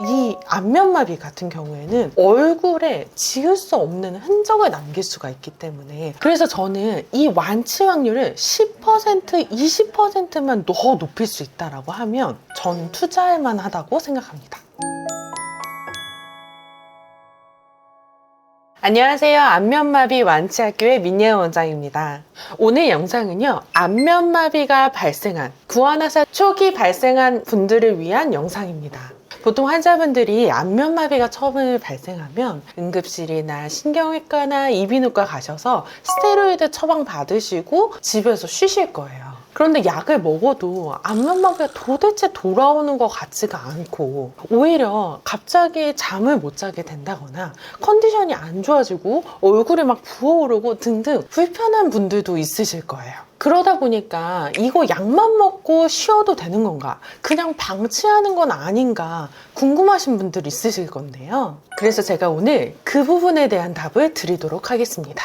이 안면마비 같은 경우에는 얼굴에 지울 수 없는 흔적을 남길 수가 있기 때문에, 그래서 저는 이 완치 확률을 10%, 20%만 더 높일 수 있다고 하면 저는 투자할 만하다고 생각합니다. 안녕하세요. 안면마비 완치학교의 민예은 원장입니다. 오늘 영상은요, 안면마비가 발생한, 구안화사 초기 발생한 분들을 위한 영상입니다. 보통 환자분들이 안면마비가 처음 발생하면 응급실이나 신경외과나 이비인후과 가셔서 스테로이드 처방 받으시고 집에서 쉬실 거예요. 그런데 약을 먹어도 안면마비가 도대체 돌아오는 것 같지가 않고, 오히려 갑자기 잠을 못 자게 된다거나 컨디션이 안 좋아지고 얼굴이 막 부어오르고 등등 불편한 분들도 있으실 거예요. 그러다 보니까 이거 약만 먹고 쉬어도 되는 건가? 그냥 방치하는 건 아닌가? 궁금하신 분들 있으실 건데요. 그래서 제가 오늘 그 부분에 대한 답을 드리도록 하겠습니다.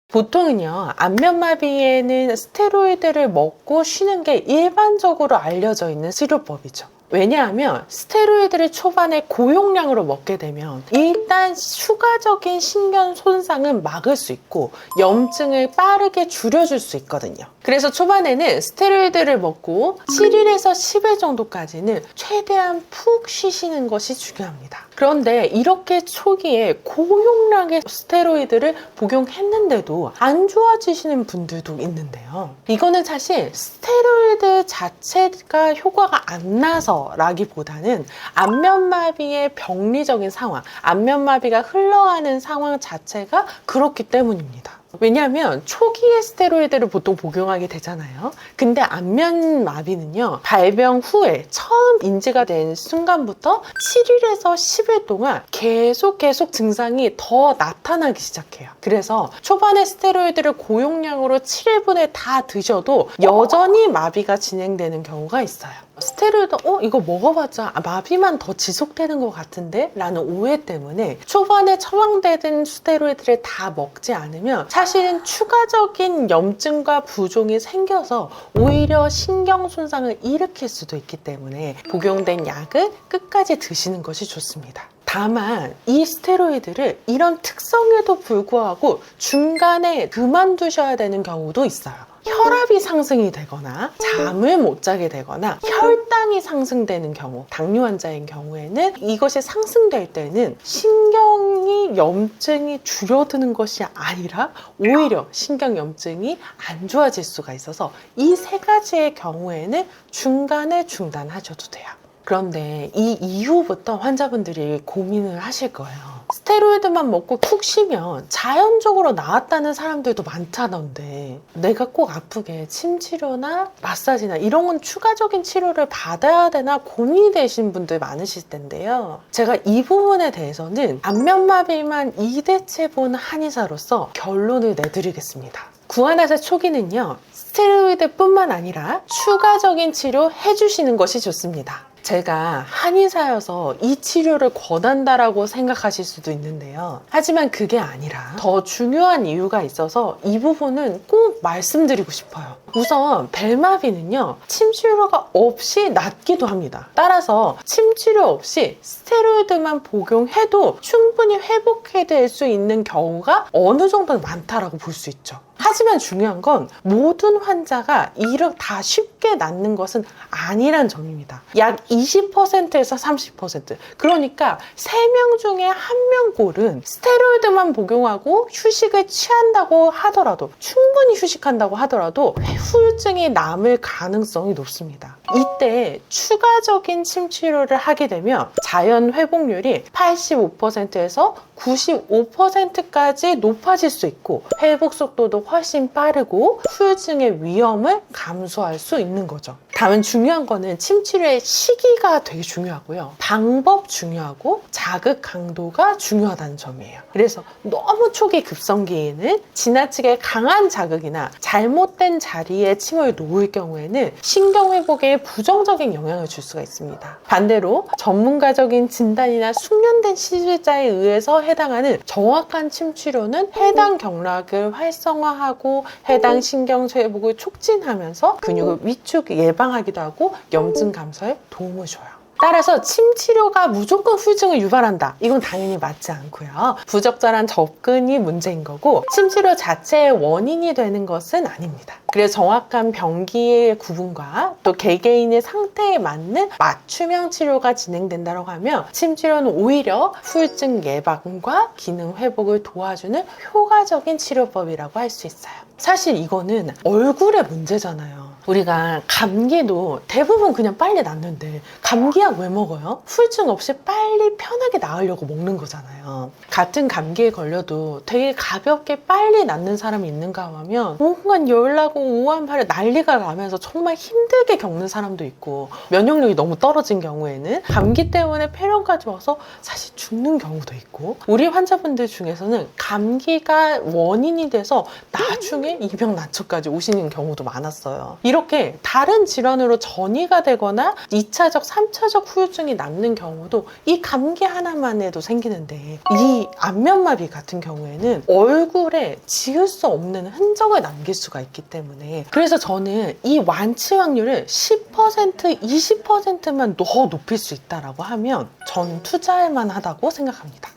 보통은요, 안면마비에는 스테로이드를 먹고 쉬는 게 일반적으로 알려져 있는 치료법이죠. 왜냐하면 스테로이드를 초반에 고용량으로 먹게 되면 일단 추가적인 신경 손상은 막을 수 있고 염증을 빠르게 줄여줄 수 있거든요. 그래서 초반에는 스테로이드를 먹고 7일에서 10일 정도까지는 최대한 푹 쉬시는 것이 중요합니다. 그런데 이렇게 초기에 고용량의 스테로이드를 복용했는데도 안 좋아지시는 분들도 있는데요. 이거는 사실 스테로이드 자체가 효과가 안 나서 라기보다는 안면마비의 병리적인 상황, 안면마비가 흘러가는 상황 자체가 그렇기 때문입니다. 왜냐하면 초기에 스테로이드를 보통 복용하게 되잖아요. 근데 안면마비는요, 발병 후에 처음 인지가 된 순간부터 7일에서 10일 동안 계속 증상이 더 나타나기 시작해요. 그래서 초반에 스테로이드를 고용량으로 7일분에 다 드셔도 여전히 마비가 진행되는 경우가 있어요. 스테로이드 이거 먹어봤자 마비만 더 지속되는 것 같은데? 라는 오해 때문에 초반에 처방되는 스테로이드를 다 먹지 않으면 사실은 추가적인 염증과 부종이 생겨서 오히려 신경 손상을 일으킬 수도 있기 때문에 복용된 약을 끝까지 드시는 것이 좋습니다. 다만 이 스테로이드를 이런 특성에도 불구하고 중간에 그만두셔야 되는 경우도 있어요. 혈압이 상승이 되거나 잠을 못 자게 되거나 혈당이 상승되는 경우, 당뇨 환자인 경우에는 이것이 상승될 때는 신경이 염증이 줄어드는 것이 아니라 오히려 신경 염증이 안 좋아질 수가 있어서 이 세 가지의 경우에는 중간에 중단하셔도 돼요. 그런데 이 이후부터 환자분들이 고민을 하실 거예요. 스테로이드만 먹고 푹 쉬면 자연적으로 나았다는 사람들도 많다던데 내가 꼭 아프게 침 치료나 마사지나 이런 건 추가적인 치료를 받아야 되나 고민이 되신 분들 많으실 텐데요. 제가 이 부분에 대해서는 안면마비만 2대체 본 한의사로서 결론을 내드리겠습니다. 구안화사 초기는요, 스테로이드뿐만 아니라 추가적인 치료 해주시는 것이 좋습니다. 제가 한의사여서 이 치료를 권한다라고 생각하실 수도 있는데요. 하지만 그게 아니라 더 중요한 이유가 있어서 이 부분은 꼭 말씀드리고 싶어요. 우선 벨마비는요, 침치료가 없이 낫기도 합니다. 따라서 침치료 없이 스테로이드만 복용해도 충분히 회복될 수 있는 경우가 어느 정도는 많다라고 볼 수 있죠. 하지만 중요한 건 모든 환자가 이렇게 다 쉽게 낫는 것은 아니란 점입니다. 약 20%에서 30%. 그러니까 3명 중에 1명 꼴은 스테로이드만 복용하고 휴식을 취한다고 하더라도, 충분히 휴식한다고 하더라도 후유증이 남을 가능성이 높습니다. 이때 추가적인 침치료를 하게 되면 자연 회복률이 85%에서 95%까지 높아질 수 있고 회복 속도도 훨씬 빠르고 후유증의 위험을 감소할 수 있는 거죠. 다만 중요한 거는 침치료의 시기가 되게 중요하고요. 방법 중요하고 자극 강도가 중요하다는 점이에요. 그래서 너무 초기 급성기에는 지나치게 강한 자극이나 잘못된 자리에 침을 놓을 경우에는 신경회복에 부정적인 영향을 줄 수가 있습니다. 반대로 전문가적인 진단이나 숙련된 시술자에 의해서 해당하는 정확한 침치료는 해당 경락을 활성화하고 해당 신경 회복을 촉진하면서 근육을 위축 예방 예방하기도 하고 염증 감소에 도움을 줘요. 따라서 침 치료가 무조건 후유증을 유발한다. 이건 당연히 맞지 않고요. 부적절한 접근이 문제인 거고 침 치료 자체의 원인이 되는 것은 아닙니다. 그래서 정확한 병기의 구분과 또 개개인의 상태에 맞는 맞춤형 치료가 진행된다고 하면 침 치료는 오히려 후유증 예방과 기능 회복을 도와주는 효과적인 치료법이라고 할 수 있어요. 사실 이거는 얼굴의 문제잖아요. 우리가 감기도 대부분 그냥 빨리 낫는데 감기약 왜 먹어요? 후유증 없이 빨리 편하게 나으려고 먹는 거잖아요. 같은 감기에 걸려도 되게 가볍게 빨리 낫는 사람이 있는가 하면 온갖 열나고 우한발에 난리가 나면서 정말 힘들게 겪는 사람도 있고 면역력이 너무 떨어진 경우에는 감기 때문에 폐렴까지 와서 사실 죽는 경우도 있고 우리 환자분들 중에서는 감기가 원인이 돼서 나중에 입양난초까지 오시는 경우도 많았어요. 이렇게 다른 질환으로 전이가 되거나 2차적, 3차적 후유증이 남는 경우도 이 감기 하나만 해도 생기는데 이 안면마비 같은 경우에는 얼굴에 지울 수 없는 흔적을 남길 수가 있기 때문에 그래서 저는 이 완치 확률을 10%, 20%만 더 높일 수 있다고 하면 저는 투자할 만하다고 생각합니다.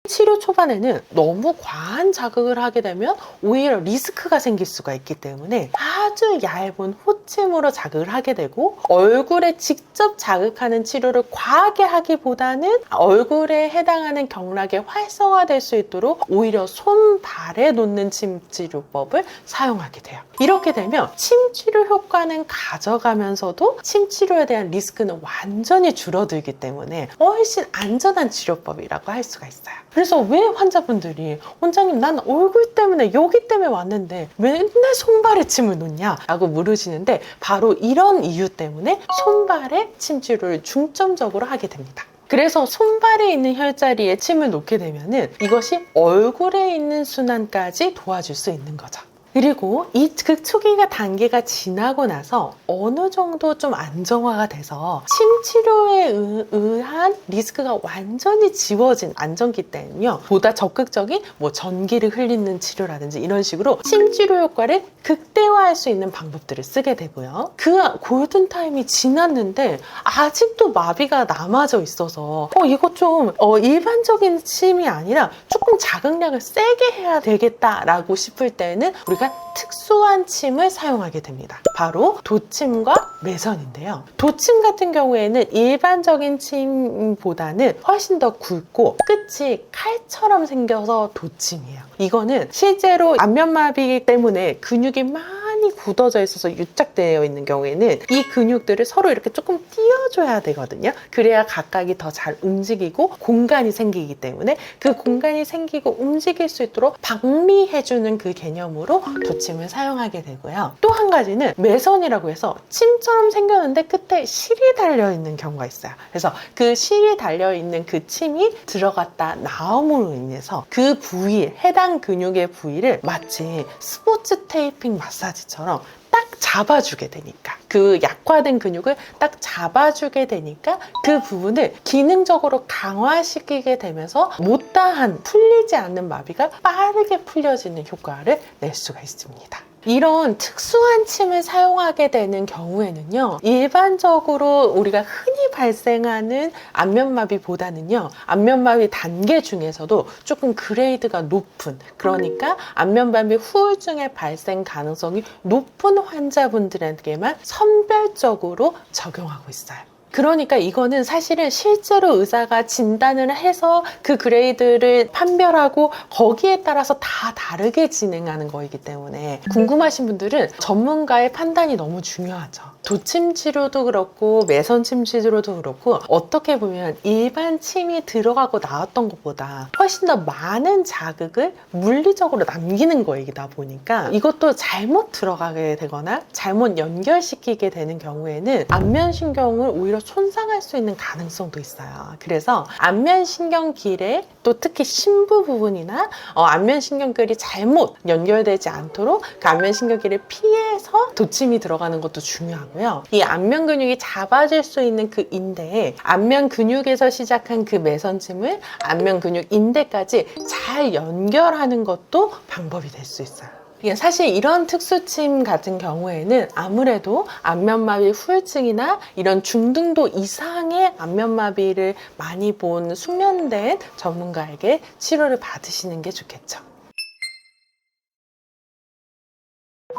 치료 초반에는 너무 과한 자극을 하게 되면 오히려 리스크가 생길 수가 있기 때문에 아주 얇은 호침으로 자극을 하게 되고 얼굴에 직접 자극하는 치료를 과하게 하기보다는 얼굴에 해당하는 경락이 활성화될 수 있도록 오히려 손발에 놓는 침치료법을 사용하게 돼요. 이렇게 되면 침치료 효과는 가져가면서도 침치료에 대한 리스크는 완전히 줄어들기 때문에 훨씬 안전한 치료법이라고 할 수가 있어요. 그래서 왜 환자분들이 원장님 난 얼굴 때문에 여기 때문에 왔는데 맨날 손발에 침을 놓냐? 라고 물으시는데 바로 이런 이유 때문에 손발에 침치료를 중점적으로 하게 됩니다. 그래서 손발에 있는 혈자리에 침을 놓게 되면은 이것이 얼굴에 있는 순환까지 도와줄 수 있는 거죠. 그리고 이 극초기가 단계가 지나고 나서 어느 정도 좀 안정화가 돼서 침 치료에 의한 리스크가 완전히 지워진 안정기 때는요 보다 적극적인 전기를 흘리는 치료라든지 이런 식으로 침 치료 효과를 극대화할 수 있는 방법들을 쓰게 되고요. 그 골든타임이 지났는데 아직도 마비가 남아져 있어서 이거 좀 일반적인 침이 아니라 조금 자극량을 세게 해야 되겠다라고 싶을 때는 우리가 특수한 침을 사용하게 됩니다. 바로 도침과 매선인데요. 도침 같은 경우에는 일반적인 침보다는 훨씬 더 굵고 끝이 칼처럼 생겨서 도침이에요. 이거는 실제로 안면마비 때문에 근육이 많이 굳어져 있어서 유착되어 있는 경우에는 이 근육들을 서로 이렇게 조금 띄워줘야 되거든요. 그래야 각각이 더 잘 움직이고 공간이 생기기 때문에 그 공간이 생기고 움직일 수 있도록 방미해주는 그 개념으로 도침을 사용하게 되고요. 또 한 가지는 매선이라고 해서 침처럼 생겼는데 끝에 실이 달려있는 경우가 있어요. 그래서 그 실이 달려있는 그 침이 들어갔다 나옴으로 인해서 그 부위, 해당 근육의 부위를 마치 스포츠 테이핑 마사지처럼 딱 잡아주게 되니까 그 약화된 근육을 딱 잡아주게 되니까 그 부분을 기능적으로 강화시키게 되면서 못다한 풀리지 않는 마비가 빠르게 풀려지는 효과를 낼 수가 있습니다. 이런 특수한 침을 사용하게 되는 경우에는요 일반적으로 우리가 흔히 발생하는 안면마비보다는요 안면마비 단계 중에서도 조금 그레이드가 높은 그러니까 안면마비 후유증의 발생 가능성이 높은 환자분들에게만 선별적으로 적용하고 있어요. 그러니까 이거는 사실은 실제로 의사가 진단을 해서 그 그레이드를 판별하고 거기에 따라서 다 다르게 진행하는 거이기 때문에 궁금하신 분들은 전문가의 판단이 너무 중요하죠. 도침 치료도 그렇고 매선 침 치료도 그렇고 어떻게 보면 일반 침이 들어가고 나왔던 것보다 훨씬 더 많은 자극을 물리적으로 남기는 거이다 보니까 이것도 잘못 들어가게 되거나 잘못 연결시키게 되는 경우에는 안면신경을 오히려 손상할 수 있는 가능성도 있어요. 그래서 안면신경길에 또 특히 심부 부분이나 안면신경길이 잘못 연결되지 않도록 그 안면신경길을 피해서 도침이 들어가는 것도 중요하고요. 이 안면 근육이 잡아줄 수 있는 그 인대에 안면 근육에서 시작한 그 매선침을 안면 근육 인대까지 잘 연결하는 것도 방법이 될 수 있어요. 이게 사실 이런 특수침 같은 경우에는 아무래도 안면마비 후유증이나 이런 중등도 이상의 안면마비를 많이 본 숙련된 전문가에게 치료를 받으시는 게 좋겠죠.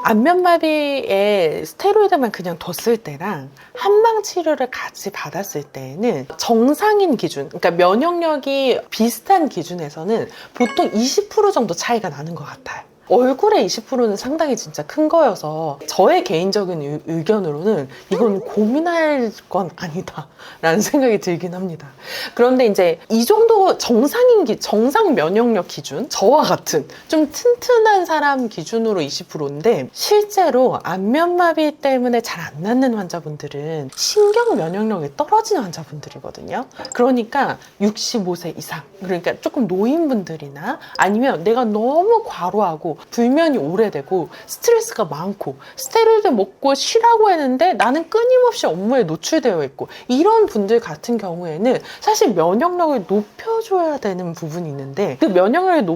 안면마비에 스테로이드만 그냥 뒀을 때랑 한방 치료를 같이 받았을 때에는 정상인 기준, 그러니까 면역력이 비슷한 기준에서는 보통 20% 정도 차이가 나는 것 같아요. 얼굴의 20%는 상당히 진짜 큰 거여서 저의 개인적인 의견으로는 이건 고민할 건 아니다 라는 생각이 들긴 합니다. 그런데 이제 이 정도 정상 면역력 기준, 저와 같은 좀 튼튼한 사람 기준으로 20%인데 실제로 안면마비 때문에 잘 안 낫는 환자분들은 신경 면역력이 떨어지는 환자분들이거든요. 그러니까 65세 이상, 그러니까 조금 노인분들이나 아니면 내가 너무 과로하고 불면이 오래되고 스트레스가 많고 스테로이드 먹고 쉬라고 했는데 나는 끊임없이 업무에 노출되어 있고 이런 분들 같은 경우에는 사실 면역력을 높여줘야 되는 부분이 있는데 그 면역력을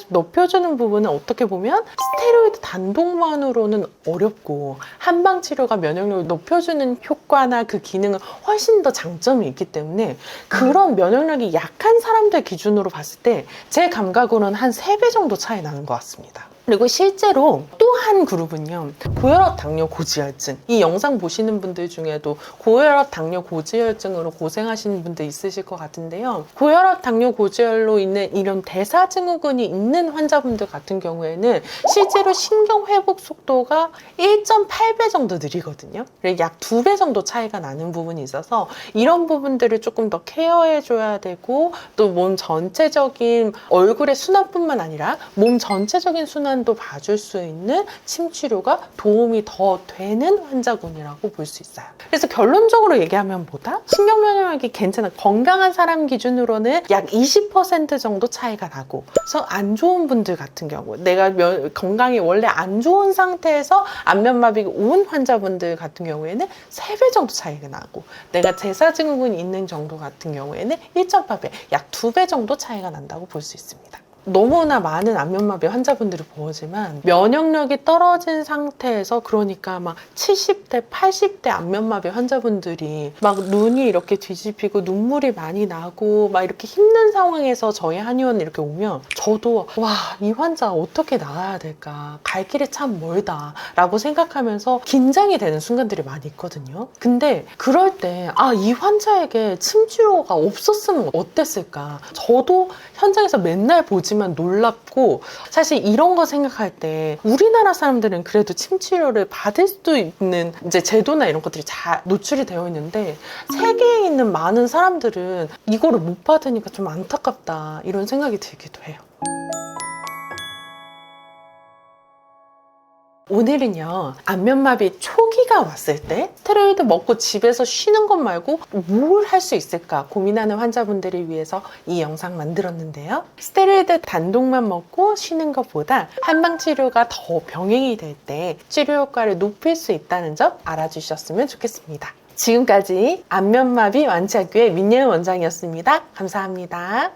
높여주는 부분은 어떻게 보면 스테로이드 단독만으로는 어렵고 한방치료가 면역력을 높여주는 효과나 그 기능은 훨씬 더 장점이 있기 때문에 그런 면역력이 약한 사람들 기준으로 봤을 때 제 감각으로는 한 3배 정도 차이 나는 것 같습니다. 그리고 실제로 또 한 그룹은요, 고혈압, 당뇨, 고지혈증. 이 영상 보시는 분들 중에도 고혈압, 당뇨, 고지혈증으로 고생하시는 분들 있으실 것 같은데요. 고혈압, 당뇨, 고지혈로 있는 이런 대사증후군이 있는 환자분들 같은 경우에는 실제로 신경 회복 속도가 1.8배 정도 느리거든요. 약 2배 정도 차이가 나는 부분이 있어서 이런 부분들을 조금 더 케어해줘야 되고 또 몸 전체적인 얼굴의 순환뿐만 아니라 몸 전체적인 순환도 봐줄 수 있는 침 치료가 도움이 더 되는 환자군이라고 볼 수 있어요. 그래서 결론적으로 얘기하면 뭐다? 신경 면역력이 괜찮아. 건강한 사람 기준으로는 약 20% 정도 차이가 나고, 그래서 안 좋은 분들 같은 경우, 내가 건강이 원래 안 좋은 상태에서 안면마비가 온 환자분들 같은 경우에는 3배 정도 차이가 나고, 내가 대사증후군이 있는 정도 같은 경우에는 1.8배, 약 2배 정도 차이가 난다고 볼 수 있습니다. 너무나 많은 안면마비 환자분들이 보지만 면역력이 떨어진 상태에서, 그러니까 막 70대, 80대 안면마비 환자분들이 막 눈이 이렇게 뒤집히고 눈물이 많이 나고 막 이렇게 힘든 상황에서 저희 한의원 이렇게 오면 저도 와, 이 환자 어떻게 나아야 될까, 갈 길이 참 멀다 라고 생각하면서 긴장이 되는 순간들이 많이 있거든요. 근데 그럴 때 이 환자에게 침치료가 없었으면 어땠을까, 저도 현장에서 맨날 보지만 놀랍고, 사실 이런 거 생각할 때 우리나라 사람들은 그래도 침 치료를 받을 수도 있는 이제 제도나 이런 것들이 잘 노출이 되어 있는데 세계에 있는 많은 사람들은 이거를 못 받으니까 좀 안타깝다 이런 생각이 들기도 해요. 오늘은요, 안면마비 초기가 왔을 때 스테로이드 먹고 집에서 쉬는 것 말고 뭘 할 수 있을까 고민하는 환자분들을 위해서 이 영상 만들었는데요. 스테로이드 단독만 먹고 쉬는 것보다 한방치료가 더 병행이 될 때 치료 효과를 높일 수 있다는 점 알아주셨으면 좋겠습니다. 지금까지 안면마비 완치학교의 민예은 원장이었습니다. 감사합니다.